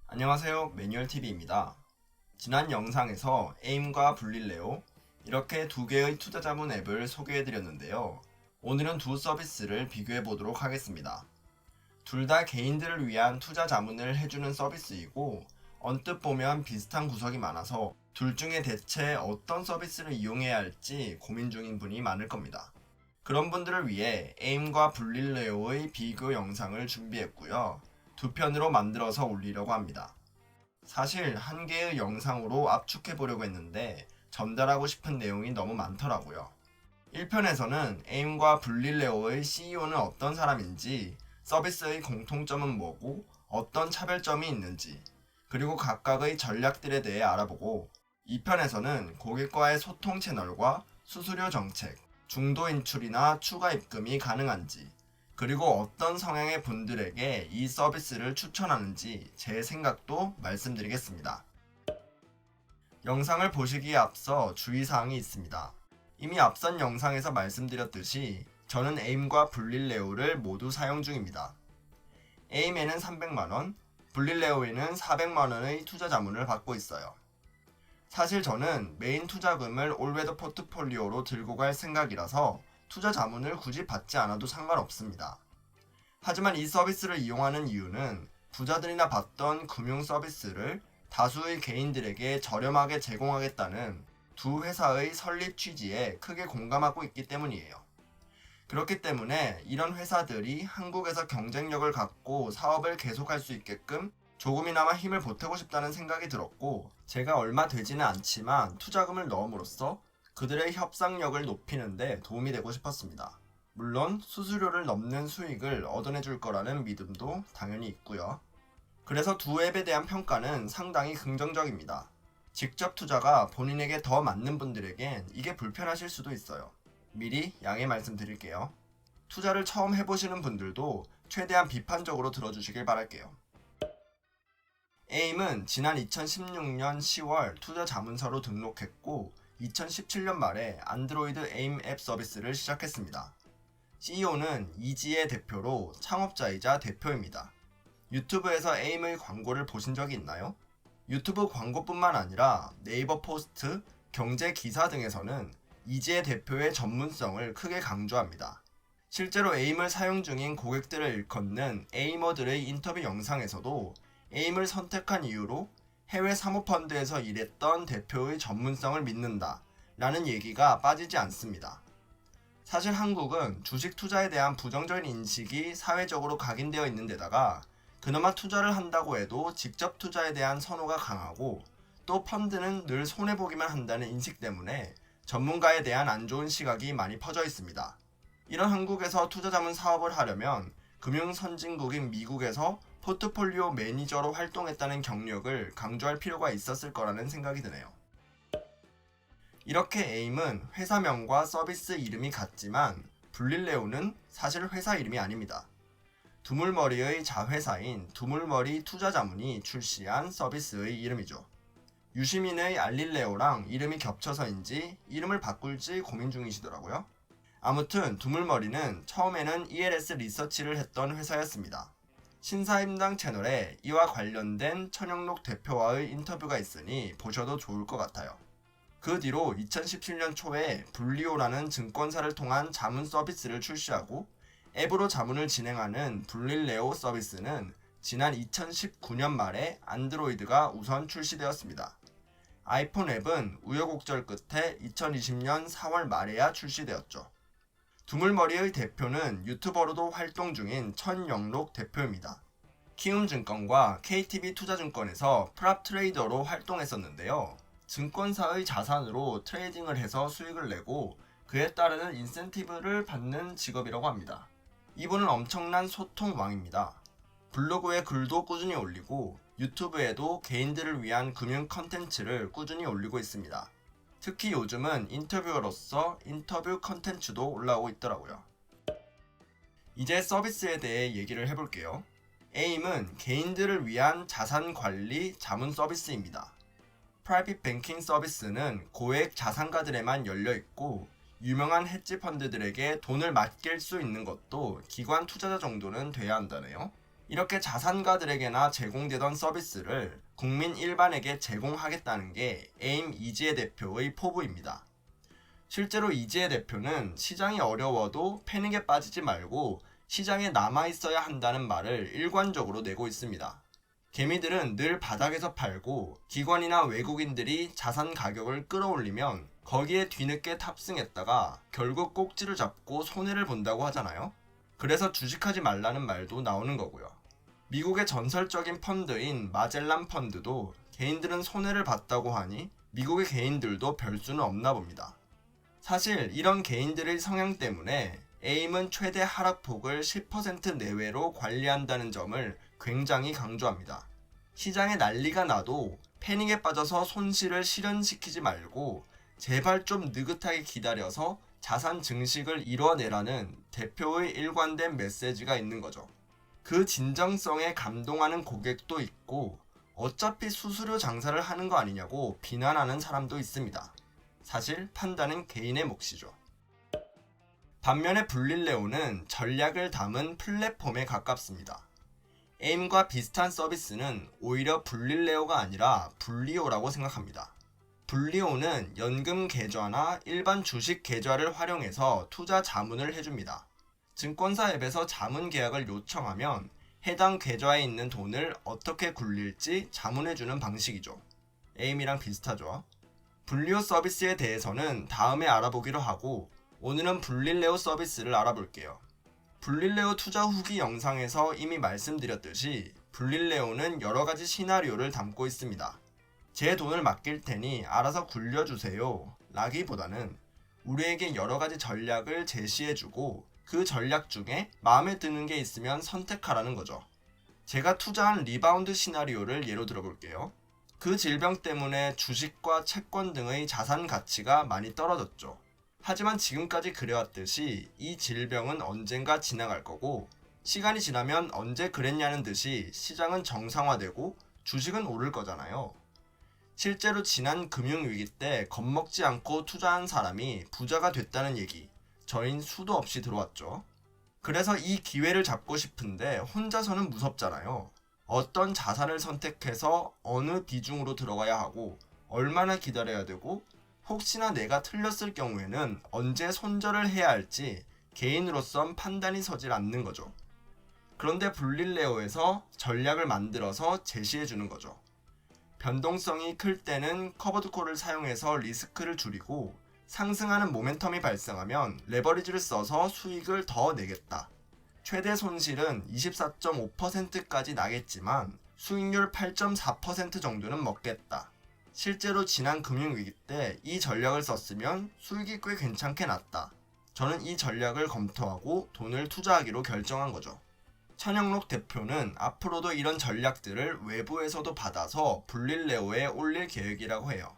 안녕하세요, 매뉴얼TV입니다. 지난 영상에서 에임과 블릴레오 이렇게 두 개의 투자자문 앱을 소개해드렸는데요. 오늘은 두 서비스를 비교해보도록 하겠습니다. 둘 다 개인들을 위한 투자 자문을 해주는 서비스이고 언뜻 보면 비슷한 구석이 많아서 둘 중에 대체 어떤 서비스를 이용해야 할지 고민 중인 분이 많을 겁니다. 그런 분들을 위해 에임과 블릴레오의 비교 영상을 준비했고요. 두 편으로 만들어서 올리려고 합니다. 사실 한 개의 영상으로 압축해 보려고 했는데 전달하고 싶은 내용이 너무 많더라고요. 1편에서는 에임과 블릴레오의 CEO는 어떤 사람인지, 서비스의 공통점은 뭐고 어떤 차별점이 있는지, 그리고 각각의 전략들에 대해 알아보고, 2편에서는 고객과의 소통 채널과 수수료 정책, 중도 인출이나 추가 입금이 가능한지, 그리고 어떤 성향의 분들에게 이 서비스를 추천하는지 제 생각도 말씀드리겠습니다. 영상을 보시기에 앞서 주의사항이 있습니다. 이미 앞선 영상에서 말씀드렸듯이 저는 에임과 블릴레오를 모두 사용 중입니다. 에임에는 300만원, 블릴레오에는 400만원의 투자 자문을 받고 있어요. 사실 저는 메인 투자금을 올웨더 포트폴리오로 들고 갈 생각이라서 투자 자문을 굳이 받지 않아도 상관없습니다. 하지만 이 서비스를 이용하는 이유는 부자들이나 받던 금융 서비스를 다수의 개인들에게 저렴하게 제공하겠다는 두 회사의 설립 취지에 크게 공감하고 있기 때문이에요. 그렇기 때문에 이런 회사들이 한국에서 경쟁력을 갖고 사업을 계속할 수 있게끔 조금이나마 힘을 보태고 싶다는 생각이 들었고, 제가 얼마 되지는 않지만 투자금을 넣음으로써 그들의 협상력을 높이는데 도움이 되고 싶었습니다. 물론 수수료를 넘는 수익을 얻어내줄 거라는 믿음도 당연히 있고요. 그래서 두 앱에 대한 평가는 상당히 긍정적입니다. 직접 투자가 본인에게 더 맞는 분들에겐 이게 불편하실 수도 있어요. 미리 양해 말씀드릴게요. 투자를 처음 해보시는 분들도 최대한 비판적으로 들어주시길 바랄게요. 에임은 지난 2016년 10월 투자 자문사로 등록했고 2017년 말에 안드로이드 에임 앱 서비스를 시작했습니다. CEO는 이지의 대표로 창업자이자 대표입니다. 유튜브에서 에임의 광고를 보신 적이 있나요? 유튜브 광고뿐만 아니라 네이버 포스트, 경제 기사 등에서는 이지의 대표의 전문성을 크게 강조합니다. 실제로 에임을 사용 중인 고객들을 일컫는 에이머들의 인터뷰 영상에서도 에임을 선택한 이유로 해외 사모펀드에서 일했던 대표의 전문성을 믿는다 라는 얘기가 빠지지 않습니다. 사실 한국은 주식 투자에 대한 부정적인 인식이 사회적으로 각인되어 있는 데다가 그나마 투자를 한다고 해도 직접 투자에 대한 선호가 강하고, 또 펀드는 늘 손해보기만 한다는 인식 때문에 전문가에 대한 안 좋은 시각이 많이 퍼져 있습니다. 이런 한국에서 투자 자문 사업을 하려면 금융 선진국인 미국에서 포트폴리오 매니저로 활동했다는 경력을 강조할 필요가 있었을 거라는 생각이 드네요. 이렇게 에임은 회사명과 서비스 이름이 같지만 블릴레오는 사실 회사 이름이 아닙니다. 두물머리의 자회사인 두물머리 투자자문이 출시한 서비스의 이름이죠. 유시민의 알릴레오랑 이름이 겹쳐서인지 이름을 바꿀지 고민 중이시더라고요. 아무튼 두물머리는 처음에는 ELS 리서치를 했던 회사였습니다. 신사임당 채널에 이와 관련된 천영록 대표와의 인터뷰가 있으니 보셔도 좋을 것 같아요. 그 뒤로 2017년 초에 블리오라는 증권사를 통한 자문 서비스를 출시하고, 앱으로 자문을 진행하는 블릴레오 서비스는 지난 2019년 말에 안드로이드가 우선 출시되었습니다. 아이폰 앱은 우여곡절 끝에 2020년 4월 말에야 출시되었죠. 두물머리의 대표는 유튜버로도 활동 중인 천영록 대표입니다. 키움증권과 KTB 투자증권에서 프랍 트레이더로 활동했었는데요. 증권사의 자산으로 트레이딩을 해서 수익을 내고 그에 따르는 인센티브를 받는 직업이라고 합니다. 이분은 엄청난 소통 왕입니다. 블로그에 글도 꾸준히 올리고 유튜브에도 개인들을 위한 금융 컨텐츠를 꾸준히 올리고 있습니다. 특히 요즘은 인터뷰어로서 인터뷰 컨텐츠도 올라오고 있더라고요. 이제 서비스에 대해 얘기를 해볼게요. 에임은 개인들을 위한 자산관리 자문 서비스입니다. 프라이빗 뱅킹 서비스는 고액 자산가들에만 열려있고, 유명한 헤지 펀드들에게 돈을 맡길 수 있는 것도 기관 투자자 정도는 돼야 한다네요. 이렇게 자산가들에게나 제공되던 서비스를 국민 일반에게 제공하겠다는 게 에임 이지혜 대표의 포부입니다. 실제로 이지혜 대표는 시장이 어려워도 패닉에 빠지지 말고 시장에 남아있어야 한다는 말을 일관적으로 내고 있습니다. 개미들은 늘 바닥에서 팔고 기관이나 외국인들이 자산 가격을 끌어올리면 거기에 뒤늦게 탑승했다가 결국 꼭지를 잡고 손해를 본다고 하잖아요. 그래서 주식하지 말라는 말도 나오는 거고요. 미국의 전설적인 펀드인 마젤란 펀드도 개인들은 손해를 봤다고 하니 미국의 개인들도 별 수는 없나 봅니다. 사실 이런 개인들의 성향 때문에 에임은 최대 하락폭을 10% 내외로 관리한다는 점을 굉장히 강조합니다. 시장에 난리가 나도 패닉에 빠져서 손실을 실현시키지 말고 제발 좀 느긋하게 기다려서 자산 증식을 이뤄내라는 대표의 일관된 메시지가 있는 거죠. 그 진정성에 감동하는 고객도 있고 어차피 수수료 장사를 하는 거 아니냐고 비난하는 사람도 있습니다. 사실 판단은 개인의 몫이죠. 반면에 블릴레오는 전략을 담은 플랫폼에 가깝습니다. 에임과 비슷한 서비스는 오히려 블릴레오가 아니라 블리오라고 생각합니다. 블리오는 연금 계좌나 일반 주식 계좌를 활용해서 투자 자문을 해줍니다. 증권사 앱에서 자문 계약을 요청하면 해당 계좌에 있는 돈을 어떻게 굴릴지 자문해주는 방식이죠. 에임이랑 비슷하죠. 블리오 서비스에 대해서는 다음에 알아보기로 하고 오늘은 블릴레오 서비스를 알아볼게요. 블릴레오 투자 후기 영상에서 이미 말씀드렸듯이 블릴레오는 여러가지 시나리오를 담고 있습니다. 제 돈을 맡길 테니 알아서 굴려주세요 라기보다는 우리에게 여러가지 전략을 제시해주고 그 전략 중에 마음에 드는 게 있으면 선택하라는 거죠. 제가 투자한 리바운드 시나리오를 예로 들어볼게요. 그 질병 때문에 주식과 채권 등의 자산 가치가 많이 떨어졌죠. 하지만 지금까지 그래왔듯이 이 질병은 언젠가 지나갈 거고 시간이 지나면 언제 그랬냐는 듯이 시장은 정상화되고 주식은 오를 거잖아요. 실제로 지난 금융위기 때 겁먹지 않고 투자한 사람이 부자가 됐다는 얘기 저흰 수도 없이 들어왔죠. 그래서 이 기회를 잡고 싶은데 혼자서는 무섭잖아요. 어떤 자산을 선택해서 어느 비중으로 들어가야 하고 얼마나 기다려야 되고 혹시나 내가 틀렸을 경우에는 언제 손절을 해야 할지 개인으로선 판단이 서질 않는 거죠. 그런데 블릴레오에서 전략을 만들어서 제시해주는 거죠. 변동성이 클 때는 커버드 콜을 사용해서 리스크를 줄이고 상승하는 모멘텀이 발생하면 레버리지를 써서 수익을 더 내겠다. 최대 손실은 24.5%까지 나겠지만 수익률 8.4% 정도는 먹겠다. 실제로 지난 금융위기 때 이 전략을 썼으면 수익이 꽤 괜찮게 났다. 저는 이 전략을 검토하고 돈을 투자하기로 결정한 거죠. 천영록 대표는 앞으로도 이런 전략들을 외부에서도 받아서 블릴레오에 올릴 계획이라고 해요.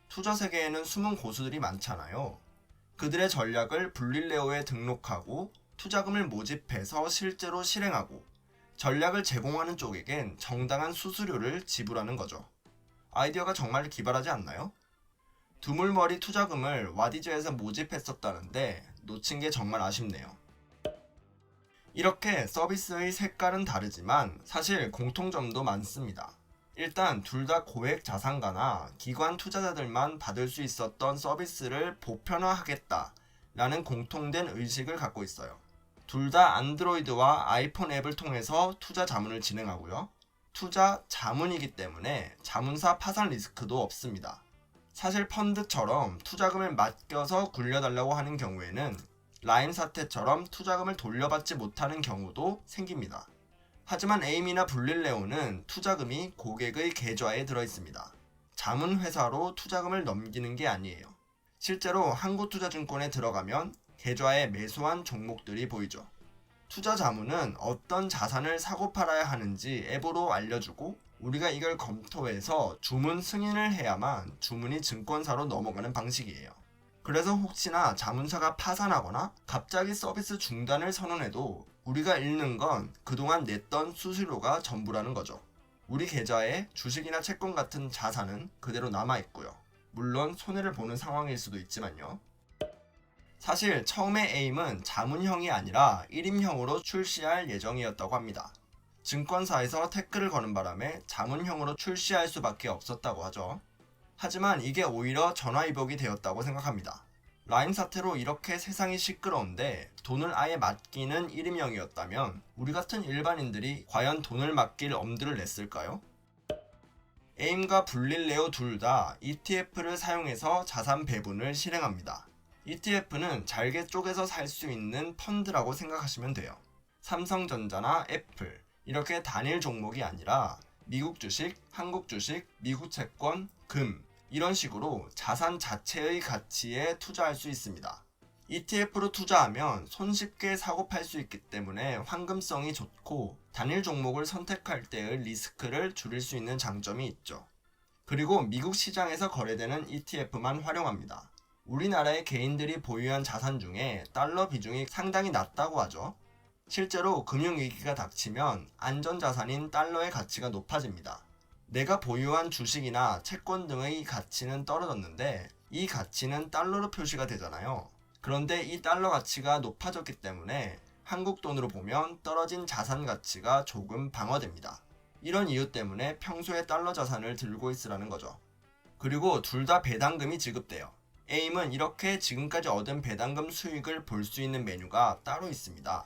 투자 세계에는 숨은 고수들이 많잖아요. 그들의 전략을 블릴레오에 등록하고 투자금을 모집해서 실제로 실행하고 전략을 제공하는 쪽에겐 정당한 수수료를 지불하는 거죠. 아이디어가 정말 기발하지 않나요? 두물머리 투자금을 와디즈에서 모집했었다는데 놓친 게 정말 아쉽네요. 이렇게 서비스의 색깔은 다르지만 사실 공통점도 많습니다. 일단 둘 다 고액 자산가나 기관 투자자들만 받을 수 있었던 서비스를 보편화하겠다라는 공통된 의식을 갖고 있어요. 둘 다 안드로이드와 아이폰 앱을 통해서 투자 자문을 진행하고요. 투자 자문이기 때문에 자문사 파산 리스크도 없습니다. 사실 펀드처럼 투자금을 맡겨서 굴려달라고 하는 경우에는 라임 사태처럼 투자금을 돌려받지 못하는 경우도 생깁니다. 하지만 에임이나 블릴레오는 투자금이 고객의 계좌에 들어있습니다. 자문회사로 투자금을 넘기는 게 아니에요. 실제로 한국투자증권에 들어가면 계좌에 매수한 종목들이 보이죠. 투자 자문은 어떤 자산을 사고 팔아야 하는지 앱으로 알려주고 우리가 이걸 검토해서 주문 승인을 해야만 주문이 증권사로 넘어가는 방식이에요. 그래서 혹시나 자문사가 파산하거나 갑자기 서비스 중단을 선언해도 우리가 잃는 건 그동안 냈던 수수료가 전부라는 거죠. 우리 계좌에 주식이나 채권 같은 자산은 그대로 남아있고요. 물론 손해를 보는 상황일 수도 있지만요. 사실 처음에 에임은 자문형이 아니라 1임형으로 출시할 예정이었다고 합니다. 증권사에서 태클을 거는 바람에 자문형으로 출시할 수밖에 없었다고 하죠. 하지만 이게 오히려 전화위복이 되었다고 생각합니다. 라임 사태로 이렇게 세상이 시끄러운데 돈을 아예 맡기는 일임형이었다면 우리 같은 일반인들이 과연 돈을 맡길 엄두를 냈을까요? 에임과 블릴레오 둘 다 ETF를 사용해서 자산 배분을 실행합니다. ETF는 잘게 쪼개서 살 수 있는 펀드라고 생각하시면 돼요. 삼성전자나 애플 이렇게 단일 종목이 아니라 미국 주식, 한국 주식, 미국 채권, 금 이런 식으로 자산 자체의 가치에 투자할 수 있습니다. ETF로 투자하면 손쉽게 사고 팔 수 있기 때문에 황금성이 좋고 단일 종목을 선택할 때의 리스크를 줄일 수 있는 장점이 있죠. 그리고 미국 시장에서 거래되는 ETF만 활용합니다. 우리나라의 개인들이 보유한 자산 중에 달러 비중이 상당히 낮다고 하죠. 실제로 금융위기가 닥치면 안전자산인 달러의 가치가 높아집니다. 내가 보유한 주식이나 채권 등의 가치는 떨어졌는데 이 가치는 달러로 표시가 되잖아요. 그런데 이 달러 가치가 높아졌기 때문에 한국 돈으로 보면 떨어진 자산 가치가 조금 방어됩니다. 이런 이유 때문에 평소에 달러 자산을 들고 있으라는 거죠. 그리고 둘 다 배당금이 지급돼요. 에임은 이렇게 지금까지 얻은 배당금 수익을 볼 수 있는 메뉴가 따로 있습니다.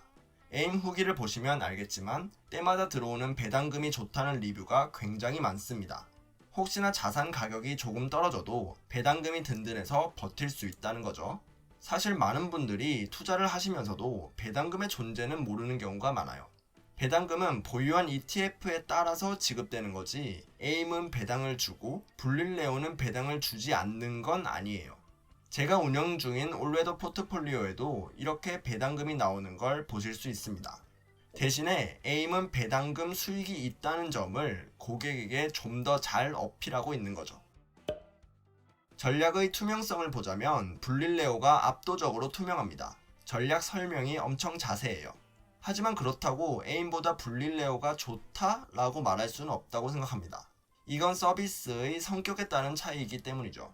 에임 후기를 보시면 알겠지만 때마다 들어오는 배당금이 좋다는 리뷰가 굉장히 많습니다. 혹시나 자산 가격이 조금 떨어져도 배당금이 든든해서 버틸 수 있다는 거죠. 사실 많은 분들이 투자를 하시면서도 배당금의 존재는 모르는 경우가 많아요. 배당금은 보유한 ETF에 따라서 지급되는 거지 에임은 배당을 주고 블릴레오는 배당을 주지 않는 건 아니에요. 제가 운영 중인 올웨더 포트폴리오에도 이렇게 배당금이 나오는 걸 보실 수 있습니다. 대신에 에임은 배당금 수익이 있다는 점을 고객에게 좀 더 잘 어필하고 있는 거죠. 전략의 투명성을 보자면 블릴레오가 압도적으로 투명합니다. 전략 설명이 엄청 자세해요. 하지만 그렇다고 에임보다 블릴레오가 좋다라고 말할 수는 없다고 생각합니다. 이건 서비스의 성격에 따른 차이이기 때문이죠.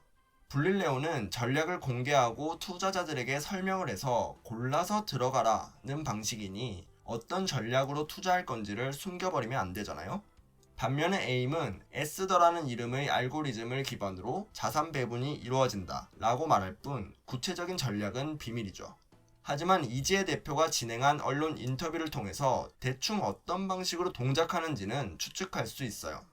블릴레오는 전략을 공개하고 투자자들에게 설명을 해서 골라서 들어가라는 방식이니 어떤 전략으로 투자할 건지를 숨겨버리면 안 되잖아요. 반면에 에임은 에스더라는 이름의 알고리즘을 기반으로 자산 배분이 이루어진다 라고 말할 뿐 구체적인 전략은 비밀이죠. 하지만 이지혜 대표가 진행한 언론 인터뷰를 통해서 대충 어떤 방식으로 동작하는지는 추측할 수 있어요.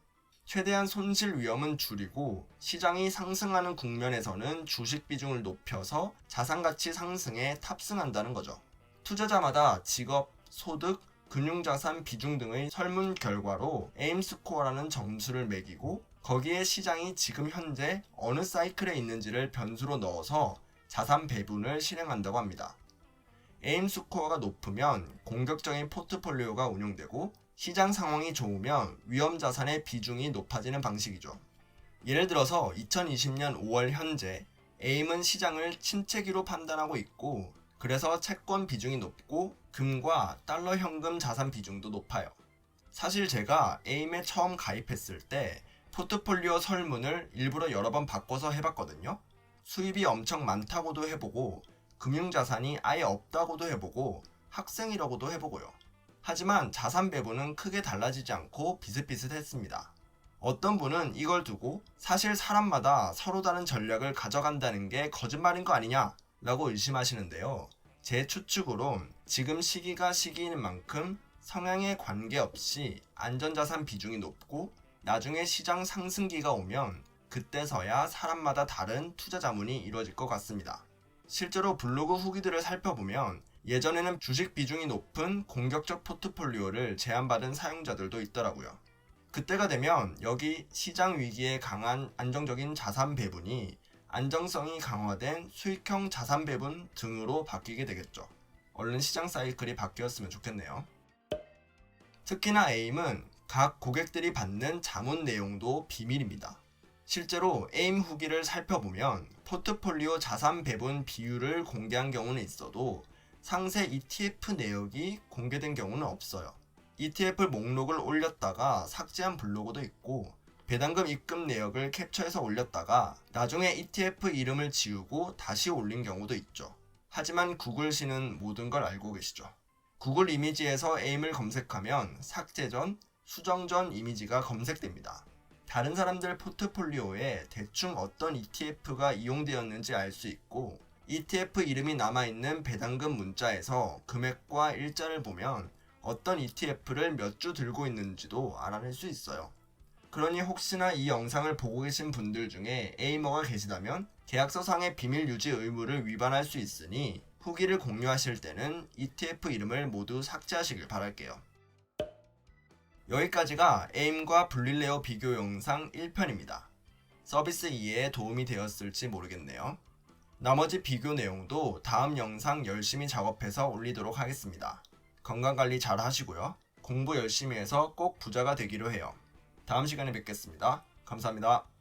최대한 손실 위험은 줄이고 시장이 상승하는 국면에서는 주식 비중을 높여서 자산 가치 상승에 탑승한다는 거죠. 투자자마다 직업, 소득, 금융자산 비중 등의 설문 결과로 에임 스코어라는 점수를 매기고 거기에 시장이 지금 현재 어느 사이클에 있는지를 변수로 넣어서 자산 배분을 실행한다고 합니다. 에임 스코어가 높으면 공격적인 포트폴리오가 운용되고 시장 상황이 좋으면 위험 자산의 비중이 높아지는 방식이죠. 예를 들어서 2020년 5월 현재 에임은 시장을 침체기로 판단하고 있고 그래서 채권 비중이 높고 금과 달러 현금 자산 비중도 높아요. 사실 제가 에임에 처음 가입했을 때 포트폴리오 설문을 일부러 여러 번 바꿔서 해봤거든요. 수입이 엄청 많다고도 해보고 금융자산이 아예 없다고도 해보고 학생이라고도 해보고요. 하지만 자산 배분은 크게 달라지지 않고 비슷비슷했습니다. 어떤 분은 이걸 두고 사실 사람마다 서로 다른 전략을 가져간다는 게 거짓말인 거 아니냐 라고 의심하시는데요. 제 추측으론 지금 시기가 시기인 만큼 성향에 관계없이 안전자산 비중이 높고 나중에 시장 상승기가 오면 그때서야 사람마다 다른 투자 자문이 이루어질 것 같습니다. 실제로 블로그 후기들을 살펴보면 예전에는 주식 비중이 높은 공격적 포트폴리오를 제안받은 사용자들도 있더라고요. 그때가 되면 여기 시장 위기에 강한 안정적인 자산 배분이 안정성이 강화된 수익형 자산 배분 등으로 바뀌게 되겠죠. 얼른 시장 사이클이 바뀌었으면 좋겠네요. 특히나 에임은 각 고객들이 받는 자문 내용도 비밀입니다. 실제로 에임 후기를 살펴보면 포트폴리오 자산 배분 비율을 공개한 경우는 있어도 상세 ETF 내역이 공개된 경우는 없어요. ETF 목록을 올렸다가 삭제한 블로그도 있고 배당금 입금 내역을 캡처해서 올렸다가 나중에 ETF 이름을 지우고 다시 올린 경우도 있죠. 하지만 구글씨는 모든 걸 알고 계시죠. 구글 이미지에서 에임을 검색하면 삭제 전, 수정 전 이미지가 검색됩니다. 다른 사람들 포트폴리오에 대충 어떤 ETF가 이용되었는지 알 수 있고 ETF 이름이 남아있는 배당금 문자에서 금액과 일자를 보면 어떤 ETF를 몇 주 들고 있는지도 알아낼 수 있어요. 그러니 혹시나 이 영상을 보고 계신 분들 중에 에이머가 계시다면 계약서상의 비밀 유지 의무를 위반할 수 있으니 후기를 공유하실 때는 ETF 이름을 모두 삭제하시길 바랄게요. 여기까지가 에임과 블릴레오 비교 영상 1편입니다. 서비스 이해에 도움이 되었을지 모르겠네요. 나머지 비교 내용도 다음 영상 열심히 작업해서 올리도록 하겠습니다. 건강관리 잘 하시고요. 공부 열심히 해서 꼭 부자가 되기로 해요. 다음 시간에 뵙겠습니다. 감사합니다.